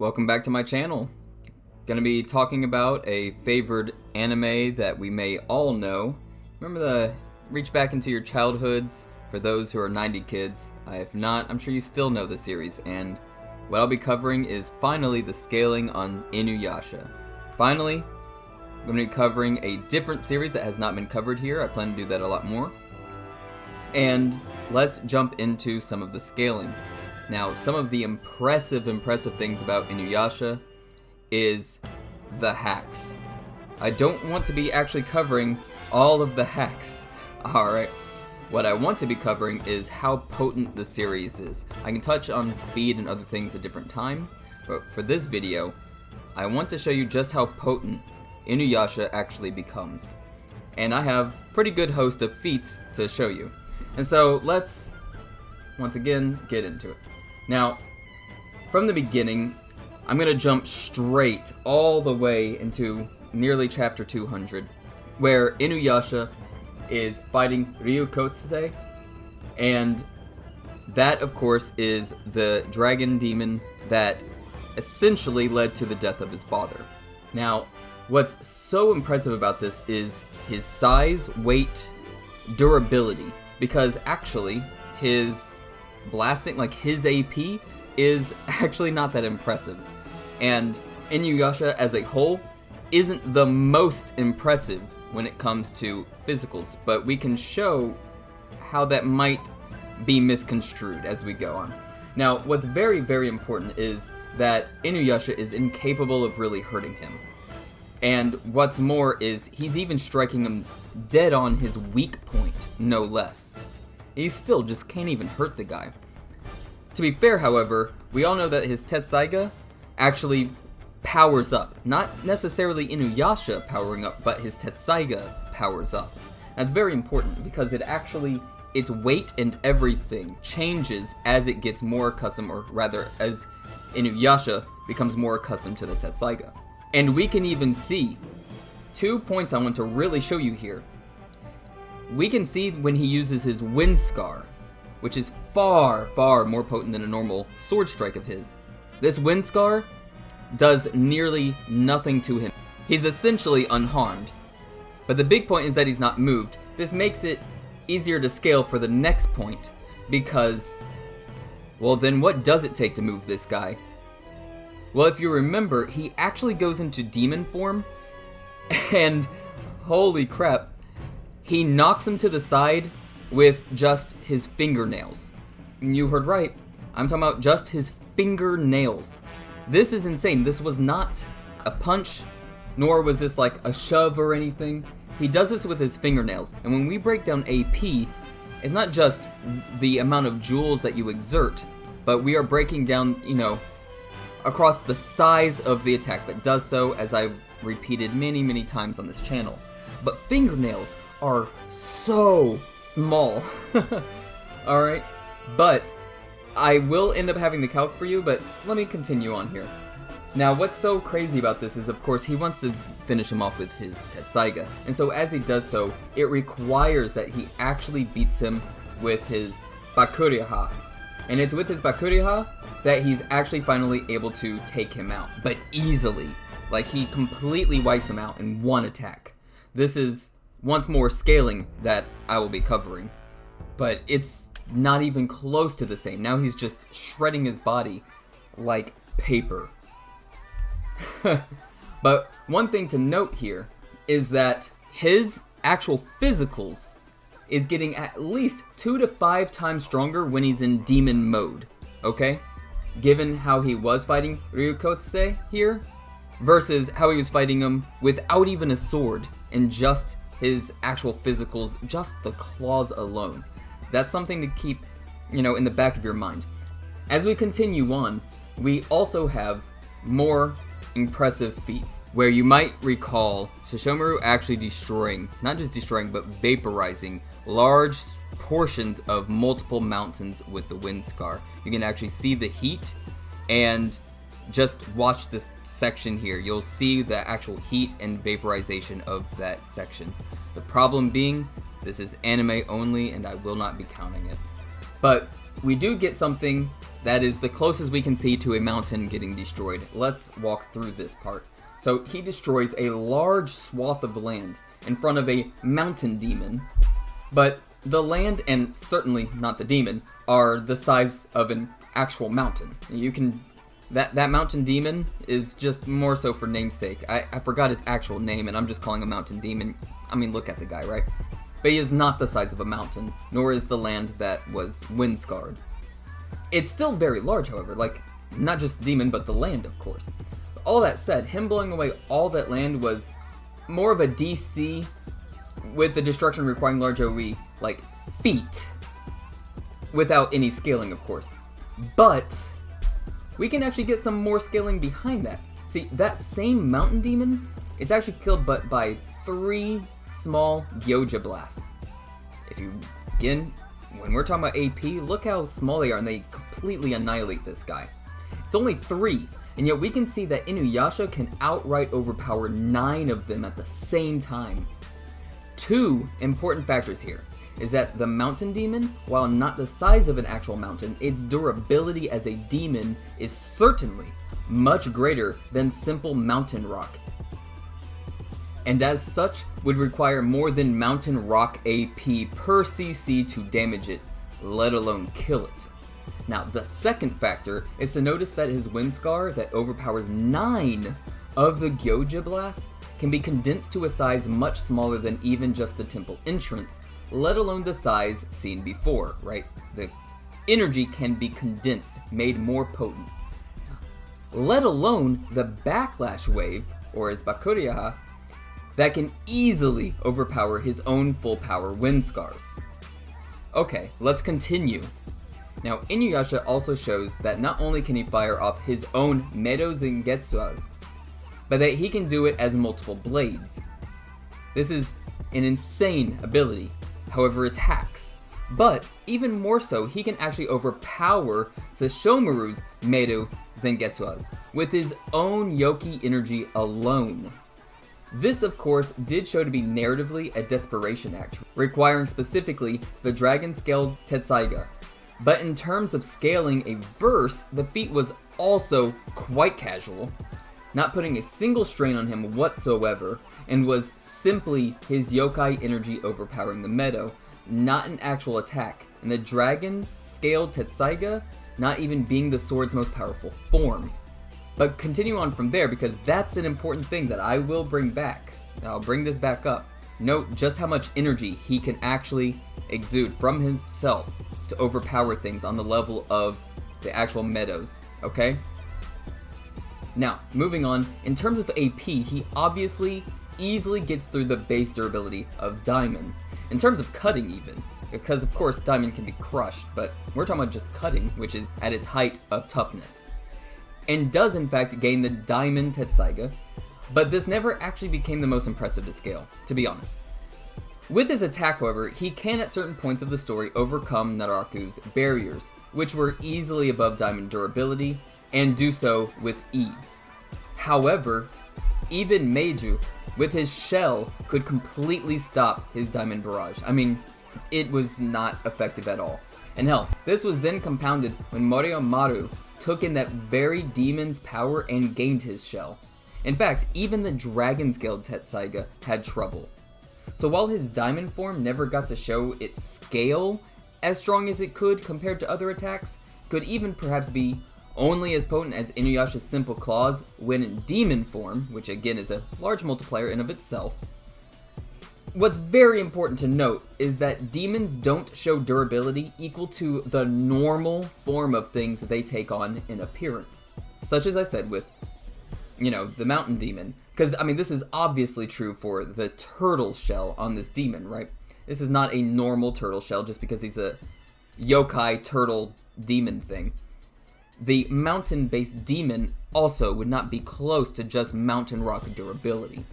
Welcome back to my channel. Gonna be talking about a favored anime that we may all know. Remember the reach back into your childhoods for those who are 90 kids. If not, I'm sure you still know the series, and what I'll be covering is finally the scaling on Inuyasha. Finally, I'm gonna be covering a different series that has not been covered here. I plan to do that a lot more. And let's jump into some of the scaling. Now, some of the impressive things about Inuyasha is the hacks. I don't want to be actually covering all of the hacks. Alright, what I want to be covering is how potent the series is. I can touch on speed and other things at a different time, but for this video, I want to show you just how potent Inuyasha actually becomes. And I have a pretty good host of feats to show you. And so let's, once again, get into it. Now, from the beginning, I'm going to jump straight all the way into nearly chapter 200, where Inuyasha is fighting Ryukotse, and that, of course, is the dragon demon that essentially led to the death of his father. Now, what's so impressive about this is his size, weight, durability, because actually, his blasting, like his AP, is actually not that impressive. And Inuyasha as a whole isn't the most impressive when it comes to physicals, but we can show how that might be misconstrued as we go on. Now, what's very, very important is that Inuyasha is incapable of really hurting him. And what's more is he's even striking him dead on his weak point, no less. He still just can't even hurt the guy. To be fair, however, we all know that his Tetsaiga actually powers up. Not necessarily Inuyasha powering up, but his Tetsaiga powers up. That's very important because its weight and everything changes as it gets more accustomed, or rather, as Inuyasha becomes more accustomed to the Tetsaiga. And we can even see 2 points I want to really show you here. We can see when he uses his Wind Scar, which is far, far more potent than a normal sword strike of his. This Wind Scar does nearly nothing to him. He's essentially unharmed. But the big point is that he's not moved. This makes it easier to scale for the next point, because, well, then what does it take to move this guy? Well, if you remember, he actually goes into demon form, and holy crap, he knocks him to the side with just his fingernails. You heard right, I'm talking about just his fingernails. This is insane. This was not a punch, nor was this like a shove or anything. He does this with his fingernails, and when we break down AP, it's not just the amount of joules that you exert, but we are breaking down, across the size of the attack that does so, as I've repeated many, many times on this channel. But fingernails are so small. Alright, but I will end up having the calc for you, but let me continue on here. Now, what's so crazy about this is, of course, he wants to finish him off with his Tetsaiga, and so as he does so, it requires that he actually beats him with his Bakuriha. And it's with his Bakuriha that he's actually finally able to take him out, but easily. Like, he completely wipes him out in one attack. This is once more scaling that I will be covering, but it's not even close to the same. Now he's just shredding his body like paper. But one thing to note here is that his actual physicals is getting at least 2 to 5 times stronger when he's in demon mode, okay? Given how he was fighting Ryukotse here, versus how he was fighting him without even a sword and just his actual physicals, just the claws alone. That's something to keep, in the back of your mind. As we continue on, we also have more impressive feats, where you might recall Sesshomaru actually not just destroying, but vaporizing large portions of multiple mountains with the Wind Scar. You can actually see the heat, and just watch this section here. You'll see the actual heat and vaporization of that section. The problem being, this is anime only, and I will not be counting it. But we do get something That is the closest we can see to a mountain getting destroyed. Let's walk through this part. So he destroys a large swath of land in front of a mountain demon, but the land, and certainly not the demon, are the size of an actual mountain. That mountain demon is just more so for namesake. I forgot his actual name, and I'm just calling him mountain demon. I mean, look at the guy, right? But he is not the size of a mountain, nor is the land that was wind-scarred. It's still very large, however, like, not just the demon, but the land, of course. All that said, him blowing away all that land was more of a DC, with the destruction requiring large AoE, like, feat, without any scaling, of course. But we can actually get some more scaling behind that. See, that same mountain demon, it's actually killed but by 3 small Gyoja blasts. Again, when we're talking about AP, look how small they are, and they completely annihilate this guy. It's only 3, and yet we can see that Inuyasha can outright overpower 9 of them at the same time. 2 important factors here is that the mountain demon, while not the size of an actual mountain, its durability as a demon is certainly much greater than simple mountain rock, and as such would require more than mountain rock AP per CC to damage it, let alone kill it. Now, the second factor is to notice that his wind scar that overpowers 9 of the Gyoja blasts can be condensed to a size much smaller than even just the temple entrance, let alone the size seen before, right? The energy can be condensed, made more potent. Let alone the backlash wave, or his Bakuryaha, that can easily overpower his own full power wind scars. Okay, let's continue. Now, Inuyasha also shows that not only can he fire off his own Medo Zangetsuas, but that he can do it as multiple blades. This is an insane ability, however it's hacks. But, even more so, he can actually overpower Sesshomaru's Medo Zangetsuas with his own Yoki energy alone. This, of course, did show to be narratively a desperation act, requiring specifically the dragon-scaled Tetsaiga. But in terms of scaling a verse, the feat was also quite casual, not putting a single strain on him whatsoever, and was simply his yokai energy overpowering the Medo, not an actual attack, and the dragon-scaled Tetsaiga not even being the sword's most powerful form. But continue on from there, because that's an important thing that I will bring back. I'll bring this back up. Note just how much energy he can actually exude from himself to overpower things on the level of the actual Meadows, okay? Now, moving on, in terms of AP, he obviously easily gets through the base durability of Diamond. In terms of cutting even, because of course Diamond can be crushed, but we're talking about just cutting, which is at its height of toughness. And does in fact gain the Diamond Tetsaiga, but this never actually became the most impressive to scale, to be honest. With his attack, however, he can at certain points of the story overcome Naraku's barriers, which were easily above Diamond durability, and do so with ease. However, even Meiju, with his shell, could completely stop his Diamond barrage. I mean, it was not effective at all. And hell, this was then compounded when Moriamaru took in that very demon's power and gained his shell. In fact, even the dragon-scaled Tetsaiga had trouble. So while his diamond form never got to show its scale as strong as it could compared to other attacks, could even perhaps be only as potent as Inuyasha's simple claws when in demon form, which again is a large multiplier in of itself. What's very important to note is that demons don't show durability equal to the normal form of things they take on in appearance. Such as I said with, the mountain demon. Because, this is obviously true for the turtle shell on this demon, right? This is not a normal turtle shell just because he's a yokai turtle demon thing. The mountain-based demon also would not be close to just mountain rock durability.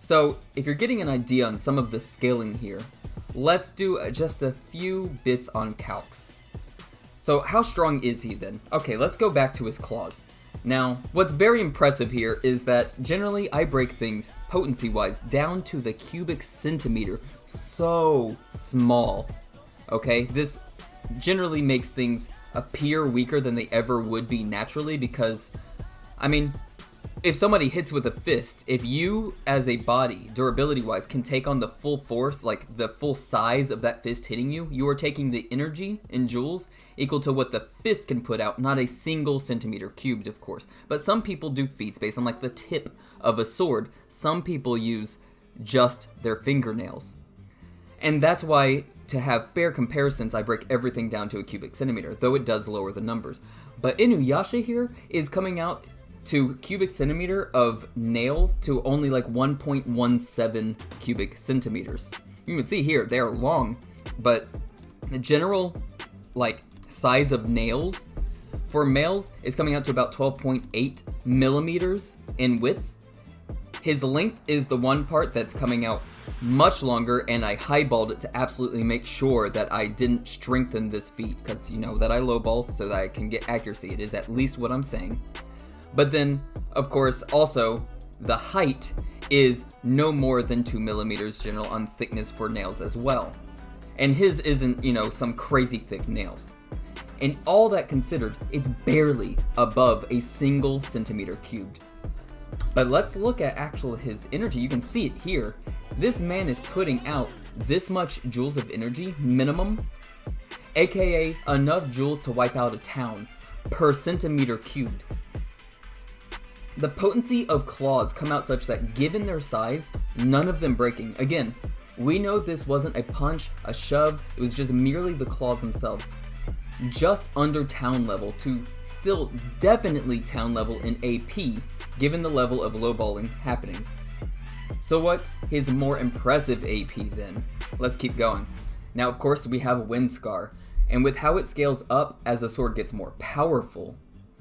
So, if you're getting an idea on some of the scaling here, let's do just a few bits on calcs. So, how strong is he then? Okay, let's go back to his claws. Now, what's very impressive here is that generally I break things potency-wise down to the cubic centimeter, so small. Okay, this generally makes things appear weaker than they ever would be naturally because, I mean, if somebody hits with a fist, if you as a body, durability wise, can take on the full force, like the full size of that fist hitting you, you are taking the energy in joules equal to what the fist can put out, not a single centimeter cubed, of course. But some people do feats based on like the tip of a sword. Some people use just their fingernails. And that's why, to have fair comparisons, I break everything down to a cubic centimeter, though it does lower the numbers. But Inuyasha here is coming out to cubic centimeter of nails to only like 1.17 cubic centimeters. You can see here, they are long, but the general like size of nails for males is coming out to about 12.8 millimeters in width. His length is the one part that's coming out much longer, and I highballed it to absolutely make sure that I didn't strengthen this feat, because you know that I lowball so that I can get accuracy. It is at least what I'm saying. But then, of course, also, the height is no more than 2 millimeters general on thickness for nails as well. And his isn't, you know, some crazy thick nails. And all that considered, it's barely above a single centimeter cubed. But let's look at actual his energy. You can see it here. This man is putting out this much joules of energy, minimum, aka enough joules to wipe out a town per centimeter cubed. The potency of claws come out such that, given their size, none of them breaking. Again, we know this wasn't a punch, a shove, it was just merely the claws themselves. Just under town level to still definitely town level in AP, given the level of lowballing happening. So what's his more impressive AP then? Let's keep going. Now of course we have Wind Scar, and with how it scales up as the sword gets more powerful,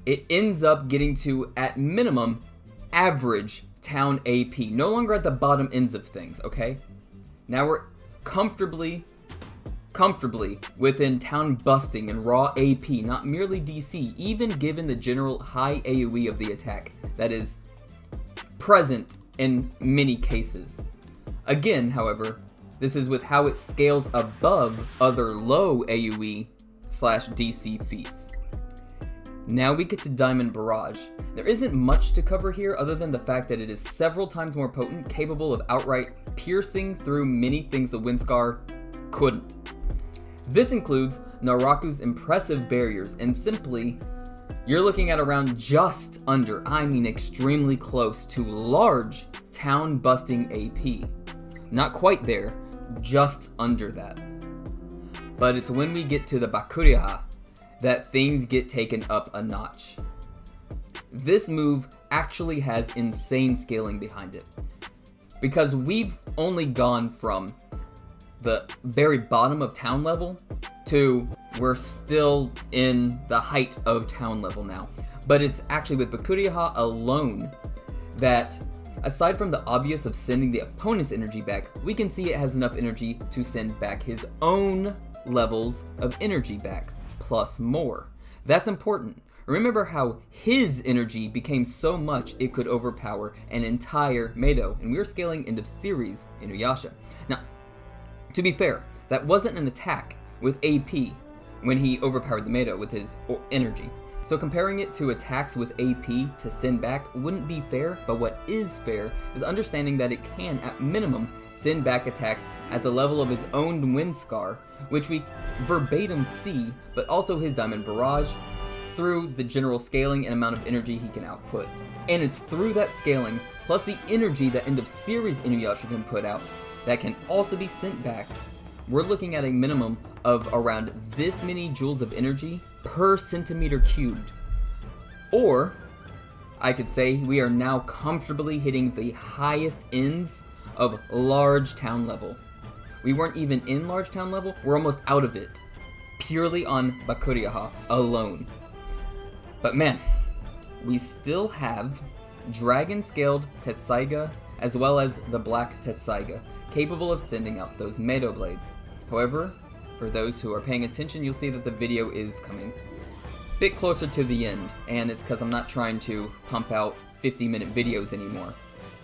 it ends up getting to, at minimum, average town AP. No longer at the bottom ends of things, okay? Now we're comfortably within town busting and raw AP, not merely DC, even given the general high AoE of the attack that is present in many cases. Again, however, this is with how it scales above other low AoE / DC feats. Now we get to Diamond Barrage. There isn't much to cover here other than the fact that it is several times more potent, capable of outright piercing through many things the Wind Scar couldn't. This includes Naraku's impressive barriers, and simply, you're looking at around just under, I mean extremely close to large town busting AP. Not quite there, just under that. But it's when we get to the Bakuriha that things get taken up a notch. This move actually has insane scaling behind it, because we've only gone from the very bottom of town level to we're still in the height of town level now. But it's actually with Bakuriha alone that, aside from the obvious of sending the opponent's energy back, we can see it has enough energy to send back his own levels of energy back, plus more. That's important. Remember how his energy became so much it could overpower an entire Meido, and we were scaling end of series Inuyasha. Now, to be fair, that wasn't an attack with AP when he overpowered the Meido with his energy. So comparing it to attacks with AP to send back wouldn't be fair, but what is fair is understanding that it can, at minimum, send back attacks at the level of his own Wind Scar, which we verbatim see, but also his Diamond Barrage, through the general scaling and amount of energy he can output. And it's through that scaling, plus the energy that end of series Inuyasha can put out, that can also be sent back. We're looking at a minimum of around this many joules of energy per centimeter cubed. Or, I could say we are now comfortably hitting the highest ends of large town level. We weren't even in large town level, we're almost out of it, purely on Bakuriha alone. But man, we still have dragon-scaled Tetsaiga as well as the Black Tetsaiga, capable of sending out those Meido blades. However, for those who are paying attention, you'll see that the video is coming a bit closer to the end, and it's because I'm not trying to pump out 50-minute videos anymore.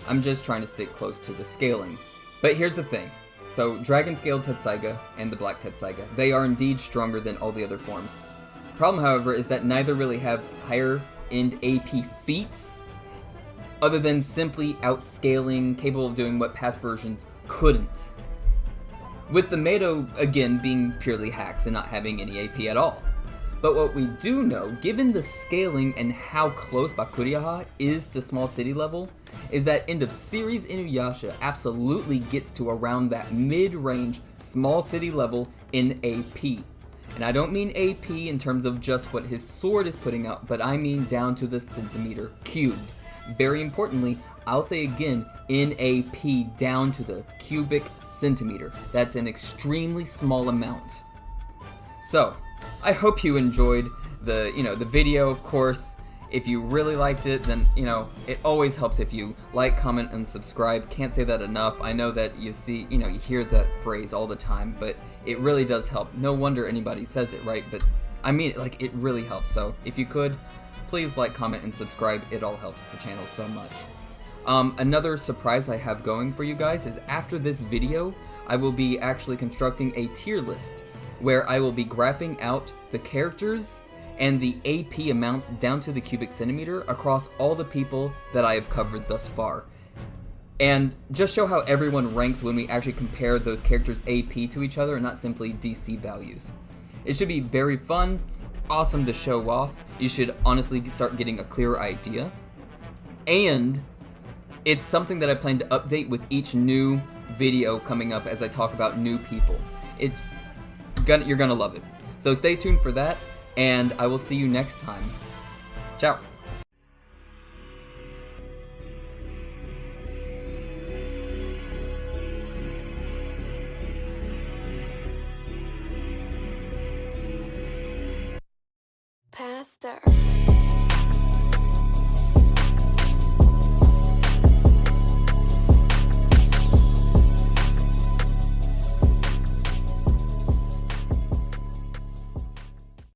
I'm just trying to stick close to the scaling. But here's the thing. So, dragon-scaled Tetsaiga and the Black Tetsaiga, they are indeed stronger than all the other forms. Problem, however, is that neither really have higher end AP feats, other than simply outscaling, capable of doing what past versions couldn't. With the Medo, again, being purely hacks and not having any AP at all. But what we do know, given the scaling and how close Bakuriyaha is to small city level, is that end of series Inuyasha absolutely gets to around that mid-range small city level in AP. And I don't mean AP in terms of just what his sword is putting out, but I mean down to the centimeter cubed. Very importantly, I'll say again, in AP down to the cubic centimeter. That's an extremely small amount. So, I hope you enjoyed the video, of course. If you really liked it, then, it always helps if you like, comment, and subscribe. Can't say that enough. I know that you hear that phrase all the time, but it really does help. No wonder anybody says it, right? But I mean it, it really helps. So if you could, please like, comment, and subscribe. It all helps the channel so much. Another surprise I have going for you guys is after this video, I will be actually constructing a tier list where I will be graphing out the characters and the AP amounts down to the cubic centimeter across all the people that I have covered thus far. And just show how everyone ranks when we actually compare those characters' AP to each other and not simply DC values. It should be very fun, awesome to show off. You should honestly start getting a clearer idea. And it's something that I plan to update with each new video coming up as I talk about new people. You're gonna love it. So stay tuned for that, and I will see you next time. Ciao. Pastor.